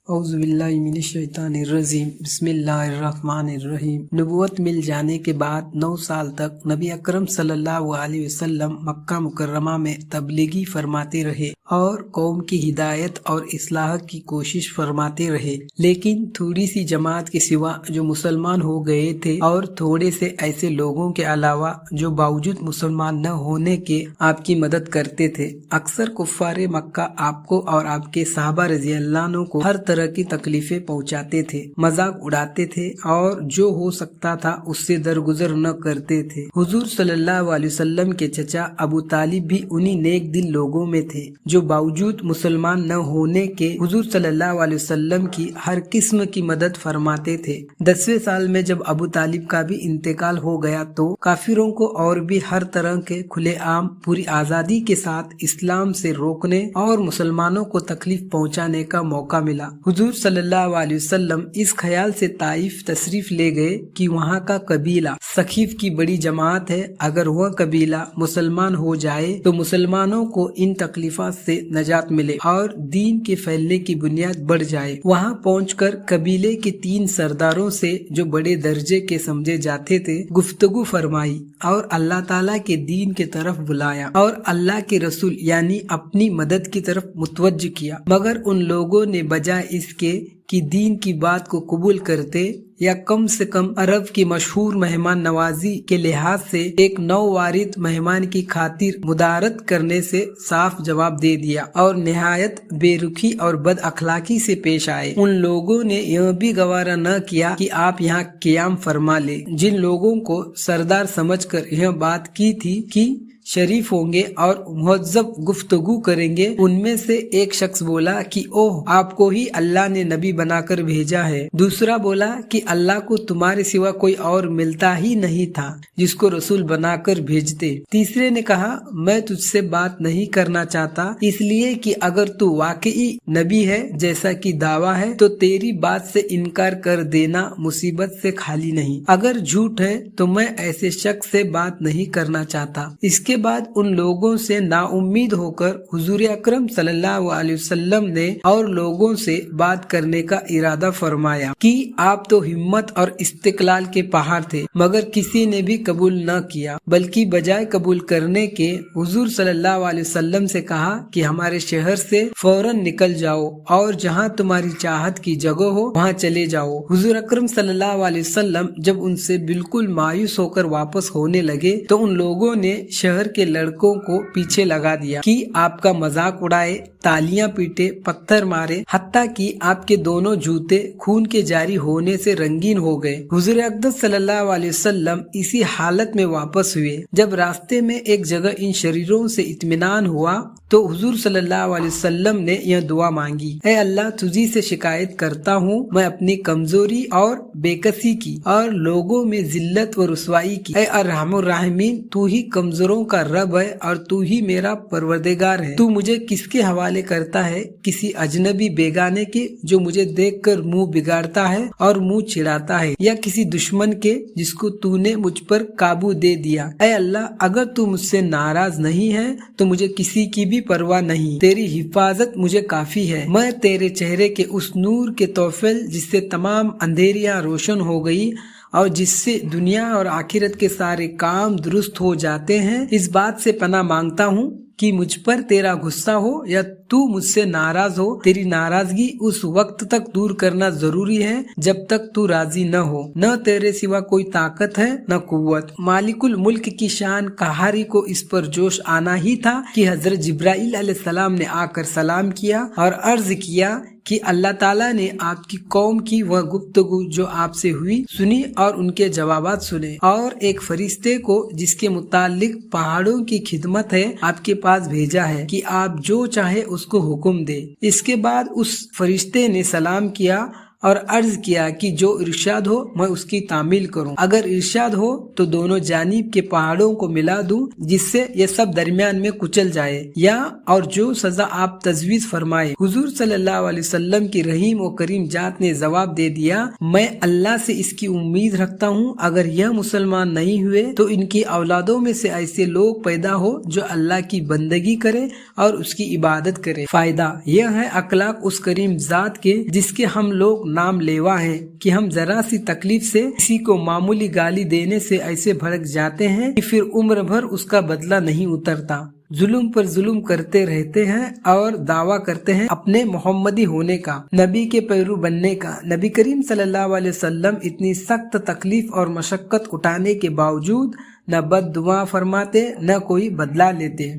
اعوذ باللہ من الشیطان الرجیم بسم اللہ الرحمن الرحیم۔ نبوت مل جانے کے بعد 9 سال تک نبی اکرم صلی اللہ علیہ وسلم مکہ مکرمہ میں تبلیغی فرماتے رہے اور قوم کی ہدایت اور اصلاح کی کوشش فرماتے رہے، لیکن تھوڑی سی جماعت کے سوا جو مسلمان ہو گئے تھے اور تھوڑے سے ایسے لوگوں کے علاوہ جو باوجود مسلمان نہ ہونے کے آپ کی مدد کرتے تھے، اکثر کفار مکہ آپ کو اور آپ کے صحابہ رضی اللہ عنہ کو ہر طرح کی تکلیفیں پہنچاتے تھے، مذاق اڑاتے تھے اور جو ہو سکتا تھا اس سے درگزر نہ کرتے تھے۔ حضور صلی اللہ علیہ وسلم کے چچا ابو طالب بھی انہی نیک دل لوگوں میں تھے جو باوجود مسلمان نہ ہونے کے حضور صلی اللہ علیہ وسلم کی ہر قسم کی مدد فرماتے تھے۔ 10ویں سال میں جب ابو طالب کا بھی انتقال ہو گیا تو کافروں کو اور بھی ہر طرح کے کھلے عام پوری آزادی کے ساتھ اسلام سے روکنے اور مسلمانوں کو تکلیف پہنچانے کا موقع ملا۔ حضور صلی اللہ علیہ وسلم اس خیال سے طائف تشریف لے گئے کہ وہاں کا قبیلہ ثقیف کی بڑی جماعت ہے، اگر وہ قبیلہ مسلمان ہو جائے تو مسلمانوں کو ان تکلیفات سے نجات ملے اور دین کے پھیلنے کی بنیاد بڑھ جائے۔ وہاں پہنچ کر قبیلے کے 3 سرداروں سے جو بڑے درجے کے سمجھے جاتے تھے گفتگو فرمائی اور اللہ تعالیٰ کے دین کی طرف بلایا اور اللہ کے رسول یعنی اپنی مدد کی طرف متوجہ کیا، مگر ان لوگوں نے بجائے اس کے کہ دین کی بات کو قبول کرتے یا کم سے کم عرب کی مشہور مہمان نوازی کے لحاظ سے ایک نو وارد مہمان کی خاطر مدارت کرنے سے صاف جواب دے دیا اور نہایت بے رخی اور بد اخلاقی سے پیش آئے۔ ان لوگوں نے یہ بھی گوارا نہ کیا کہ آپ یہاں قیام فرما لے۔ جن لوگوں کو سردار سمجھ کر یہ بات کی تھی کہ شریف ہوں گے اور مہذب گفتگو کریں گے، ان میں سے ایک شخص بولا کہ اوہ، آپ کو ہی اللہ نے نبی بنا کر بھیجا ہے۔ دوسرا بولا کہ اللہ کو تمہارے سوا کوئی اور ملتا ہی نہیں تھا جس کو رسول بنا کر بھیجتے۔ تیسرے نے کہا، میں تجھ سے بات نہیں کرنا چاہتا اس لیے کہ اگر تو واقعی نبی ہے جیسا کہ دعویٰ ہے تو تیری بات سے انکار کر دینا مصیبت سے خالی نہیں، اگر جھوٹ ہے تو میں ایسے شخص سے بات نہیں کرنا چاہتا۔ اس کے بعد ان لوگوں سے نا امید ہو کر حضور اکرم صلی اللہ علیہ وسلم نے اور لوگوں سے بات کرنے کا ارادہ فرمایا کہ آپ تو ہمت اور استقلال کے پہاڑ تھے، مگر کسی نے بھی قبول نہ کیا، بلکہ بجائے قبول کرنے کے حضور صلی اللہ علیہ وسلم سے کہا کہ ہمارے شہر سے فوراً نکل جاؤ اور جہاں تمہاری چاہت کی جگہ ہو وہاں چلے جاؤ۔ حضور اکرم صلی اللہ علیہ وسلم جب ان سے بالکل مایوس ہو کر واپس ہونے لگے تو ان لوگوں نے شہر کے لڑکوں کو پیچھے لگا دیا کہ آپ کا مذاق اڑائے، تالیاں پیٹے، پتھر مارے، حتیٰ کہ آپ کے دونوں جوتے خون کے جاری ہونے سے رنگین ہو گئے۔ حضور اقدس صلی اللہ علیہ وسلم اسی حالت میں واپس ہوئے۔ جب راستے میں ایک جگہ ان شریروں سے اطمینان ہوا تو حضور صلی اللہ علیہ وسلم نے یہ دعا مانگی، اے اللہ، تجھی سے شکایت کرتا ہوں میں اپنی کمزوری اور بے کسی کی اور لوگوں میں ذلت و رسوائی کی۔ اے ارحم الراحمین، تو ہی کمزوروں کا رب ہے اور تو ہی میرا پروردگار ہے۔ تو مجھے کس کے حوالے کرتا ہے؟ کسی اجنبی بیگانے کے جو مجھے دیکھ کر منہ بگاڑتا ہے اور منہ چھڑاتا ہے، یا کسی دشمن کے جس کو تو نے مجھ پر قابو دے دیا؟ اے اللہ، اگر تو مجھ سے ناراض نہیں ہے تو مجھے کسی کی بھی پرواہ نہیں، تیری حفاظت مجھے کافی ہے۔ میں تیرے چہرے کے اس نور کے توفیل جس سے تمام اندھیریاں روشن ہو گئی اور جس سے دنیا اور آخرت کے سارے کام درست ہو جاتے ہیں، اس بات سے پناہ مانگتا ہوں کہ مجھ پر تیرا غصہ ہو یا تو مجھ سے ناراض ہو۔ تیری ناراضگی اس وقت تک دور کرنا ضروری ہے جب تک تو راضی نہ ہو۔ نہ تیرے سوا کوئی طاقت ہے نہ قوت۔ مالک الملک کی شان قہاری کو اس پر جوش آنا ہی تھا کہ حضرت جبرائیل علیہ السلام نے آ کر سلام کیا اور عرض کیا کہ اللہ تعالیٰ نے آپ کی قوم کی وہ گفتگو جو آپ سے ہوئی سنی اور ان کے جوابات سنے، اور ایک فرشتے کو جس کے متعلق پہاڑوں کی خدمت ہے آپ کے پاس بھیجا ہے کہ آپ جو چاہے اس کو حکم دے۔ اس کے بعد اس فرشتے نے سلام کیا اور عرض کیا کہ جو ارشاد ہو میں اس کی تعمیل کروں، اگر ارشاد ہو تو دونوں جانب کے پہاڑوں کو ملا دوں جس سے یہ سب درمیان میں کچل جائے، یا اور جو سزا آپ تجویز فرمائے۔ حضور صلی اللہ علیہ وسلم کی رحیم و کریم ذات نے جواب دے دیا، میں اللہ سے اس کی امید رکھتا ہوں اگر یہ مسلمان نہیں ہوئے تو ان کی اولادوں میں سے ایسے لوگ پیدا ہو جو اللہ کی بندگی کرے اور اس کی عبادت کرے۔ فائدہ یہ ہے اخلاق اس کریم ذات کے جس کے ہم لوگ نام لیوا ہیں کہ ہم ذرا سی تکلیف سے کسی کو معمولی گالی دینے سے ایسے بھڑک جاتے ہیں کہ پھر عمر بھر اس کا بدلہ نہیں اترتا، ظلم پر ظلم کرتے رہتے ہیں اور دعویٰ کرتے ہیں اپنے محمدی ہونے کا، نبی کے پیرو بننے کا۔ نبی کریم صلی اللہ علیہ وسلم اتنی سخت تکلیف اور مشقت اٹھانے کے باوجود نہ بد دعا فرماتے نہ کوئی بدلہ لیتے۔